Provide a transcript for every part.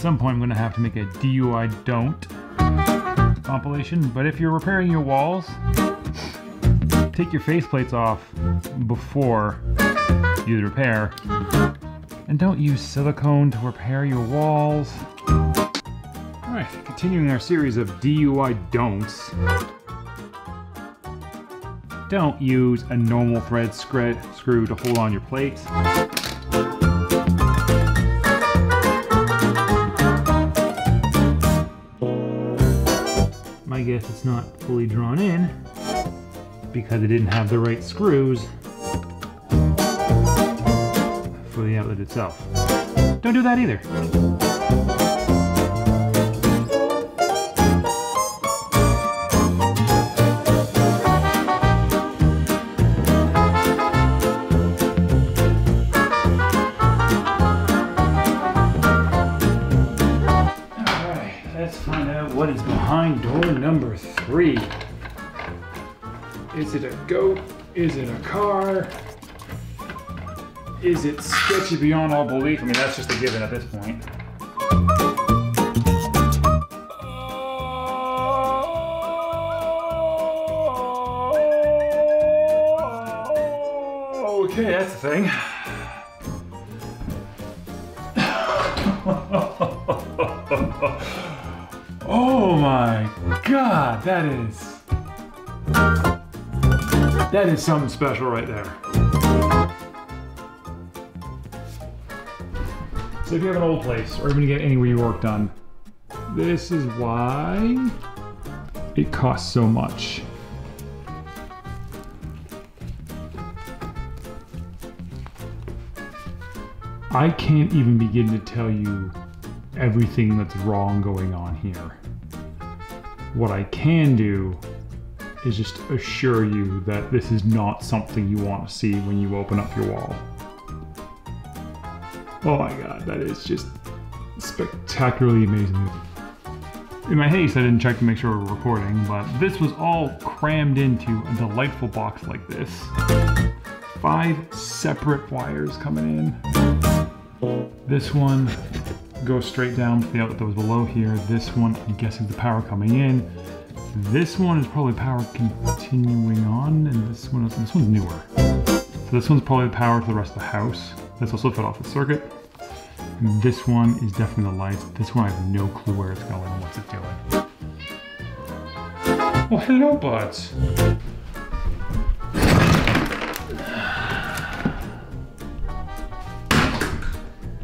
some point I'm going to have to make a DIY don't compilation, but if you're repairing your walls, take your faceplates off before you do the repair, and don't use silicone to repair your walls. Alright, continuing our series of DIY don'ts. Don't use a normal thread screw to hold on your plates. My guess it's not fully drawn in because it didn't have the right screws for the outlet itself. Don't do that either. What is behind door number 3? Is it a goat? Is it a car? Is it sketchy beyond all belief? I mean, that's just a given at this point. Okay, that's the thing. Oh my God, that is something special right there. So if you have an old place or even to get anywhere you work done, this is why it costs so much. I can't even begin to tell you everything that's wrong going on here. What I can do is just assure you that this is not something you want to see when you open up your wall. Oh my God, that is just spectacularly amazing. In my haste, I didn't check to make sure we were recording, but this was all crammed into a delightful box like this. 5 separate wires coming in. This one goes straight down to the outlet that was below here. This one, I'm guessing, the power coming in. This one is probably power continuing on, and this one's newer. So this one's probably the power to the rest of the house. This also fed off the circuit. And this one is definitely the lights. This one I have no clue where it's going and what's it doing. Well, hello, buds.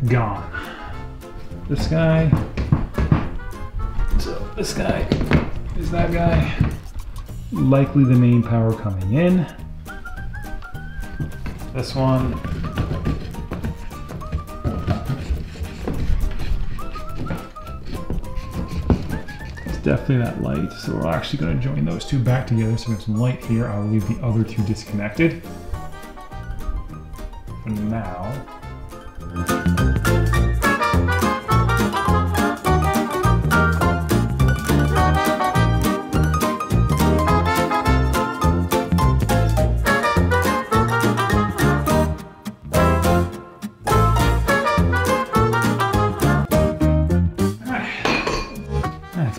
Gone. This guy, so this guy is that guy, likely the main power coming in. This one, it's definitely that light, so we're actually going to join those two back together so we have some light here. I will leave the other two disconnected for now.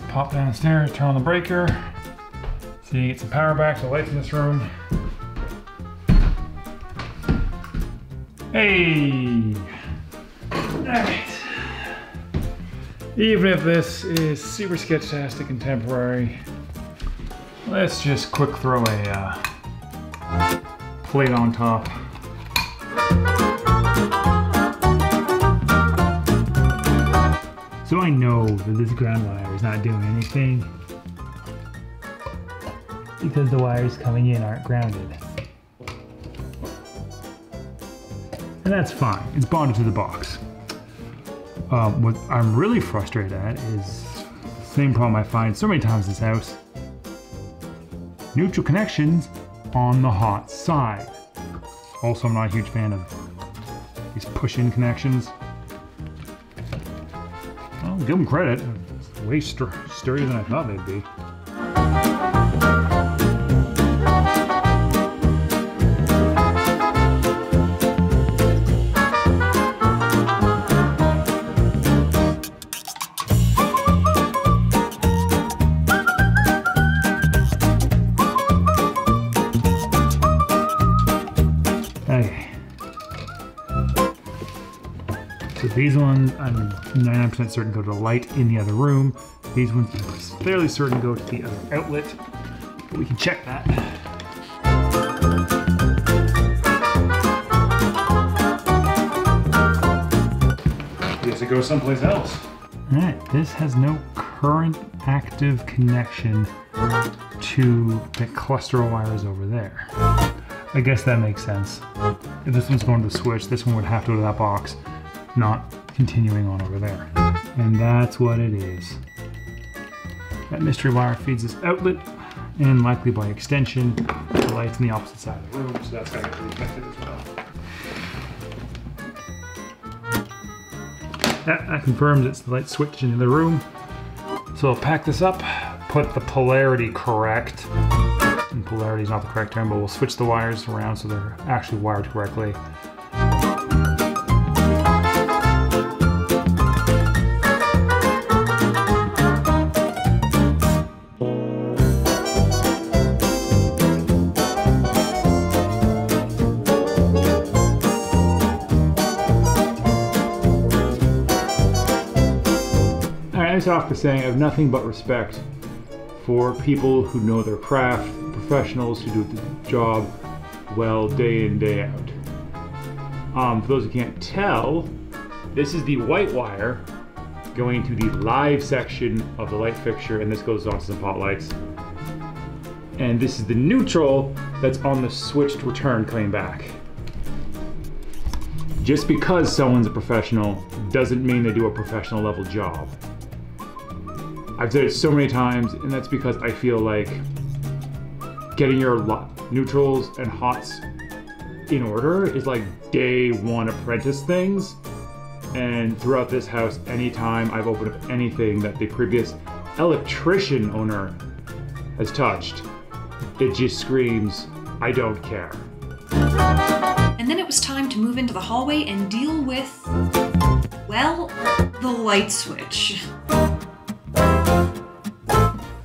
Pop downstairs, turn on the breaker, so you get some power back to the lights in this room. Hey! Alright. Even if this is super sketch-tastic and temporary, let's just quick throw a plate on top. So I know that this ground wire is not doing anything because the wires coming in aren't grounded. And that's fine, it's bonded to the box. What I'm really frustrated at is the same problem I find so many times in this house. Neutral connections on the hot side. Also, I'm not a huge fan of these push-in connections. Well, give them credit. It's way sturdier than I thought they'd be. these ones, I'm 99% certain go to the light in the other room. These ones I'm fairly certain go to the other outlet, but we can check that. I guess it goes someplace else. All right, this has no current active connection to the cluster of wires over there. I guess that makes sense. If this one's going to the switch, this one would have to go to that box, not continuing on over there. And that's what it is. That mystery wire feeds this outlet, and likely by extension, the light's on the opposite side of the room, so that's gotta get reconnected as well. That confirms it's the light switch in the room. So I'll pack this up, put the polarity correct. And polarity is not the correct term, but we'll switch the wires around so they're actually wired correctly. I start off by saying I have nothing but respect for people who know their craft, professionals who do the job well day in, day out. For those who can't tell, this is the white wire going to the live section of the light fixture, and this goes onto some pot lights. And this is the neutral that's on the switched return coming back. Just because someone's a professional doesn't mean they do a professional level job. I've said it so many times, and that's because I feel like getting your neutrals and hots in order is like day one apprentice things. And throughout this house, anytime I've opened up anything that the previous electrician owner has touched, it just screams, I don't care. And then it was time to move into the hallway and deal with, well, the light switch.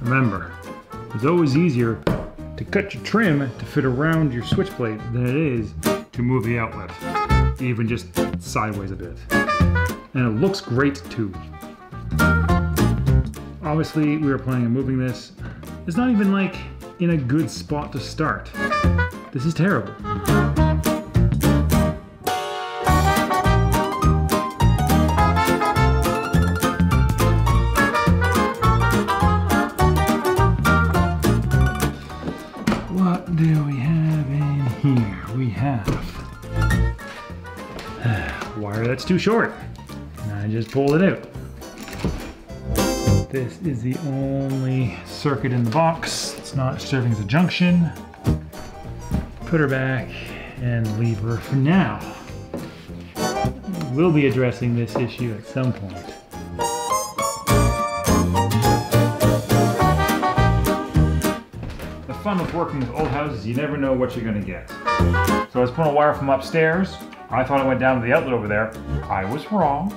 Remember, it's always easier to cut your trim to fit around your switch plate than it is to move the outlet, even just sideways a bit. And it looks great too. Obviously, we were planning on moving this. It's not even like in a good spot to start. This is terrible. What do we have in here? We have a wire that's too short. And I just pulled it out. This is the only circuit in the box. It's not serving as a junction. Put her back and leave her for now. We'll be addressing this issue at some point. The fun with working with old houses, you never know what you're gonna get. So I was pulling a wire from upstairs. I thought it went down to the outlet over there. I was wrong.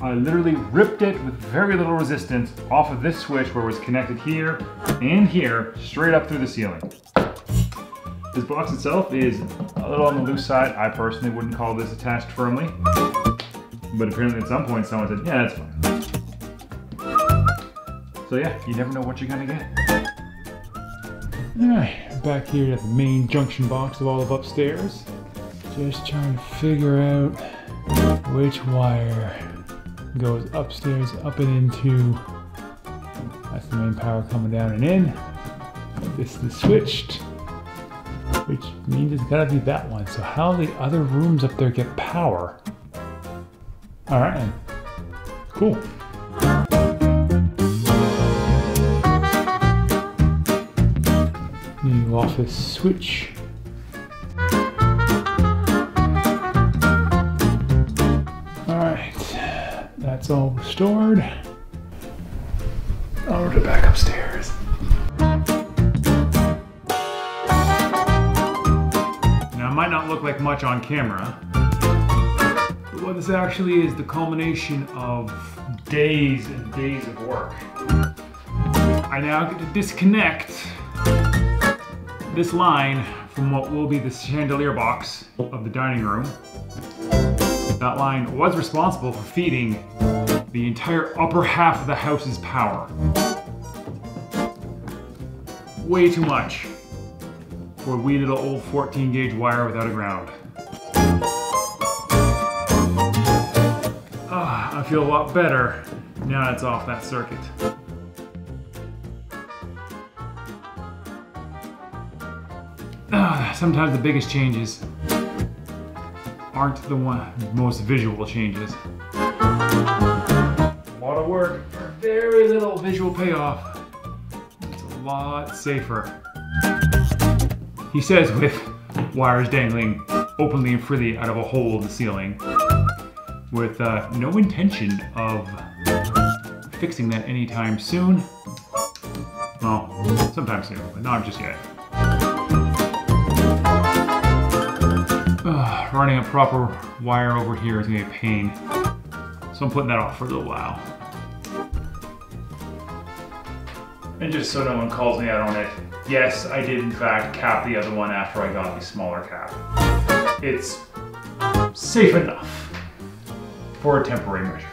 I literally ripped it with very little resistance off of this switch where it was connected here and here, straight up through the ceiling. This box itself is a little on the loose side. I personally wouldn't call this attached firmly, but apparently at some point someone said, yeah, that's fine. So yeah, you never know what you're gonna get. All right, back here at the main junction box of all of upstairs. Just trying to figure out which wire goes upstairs, up and into. That's the main power coming down and in. This is switched, which means it's gotta be that one. So how the other rooms up there get power? All right, cool. New office switch. That's all restored. Over to back upstairs. Now it might not look like much on camera, but what this actually is the culmination of days and days of work. I now get to disconnect this line from what will be the chandelier box of the dining room. That line was responsible for feeding the entire upper half of the house's power. Way too much for a wee little old 14 gauge wire without a ground. I feel a lot better now that it's off that circuit. Sometimes the biggest changes aren't the most visual changes. A lot of work for very little visual payoff. It's a lot safer. He says with wires dangling openly and freely out of a hole in the ceiling, with no intention of fixing that anytime soon. Well, sometime soon, but not just yet. Running a proper wire over here is gonna be a pain, so I'm putting that off for a little while. And just so no one calls me out on it, yes, I did in fact cap the other one after I got the smaller cap. It's safe enough for a temporary measure.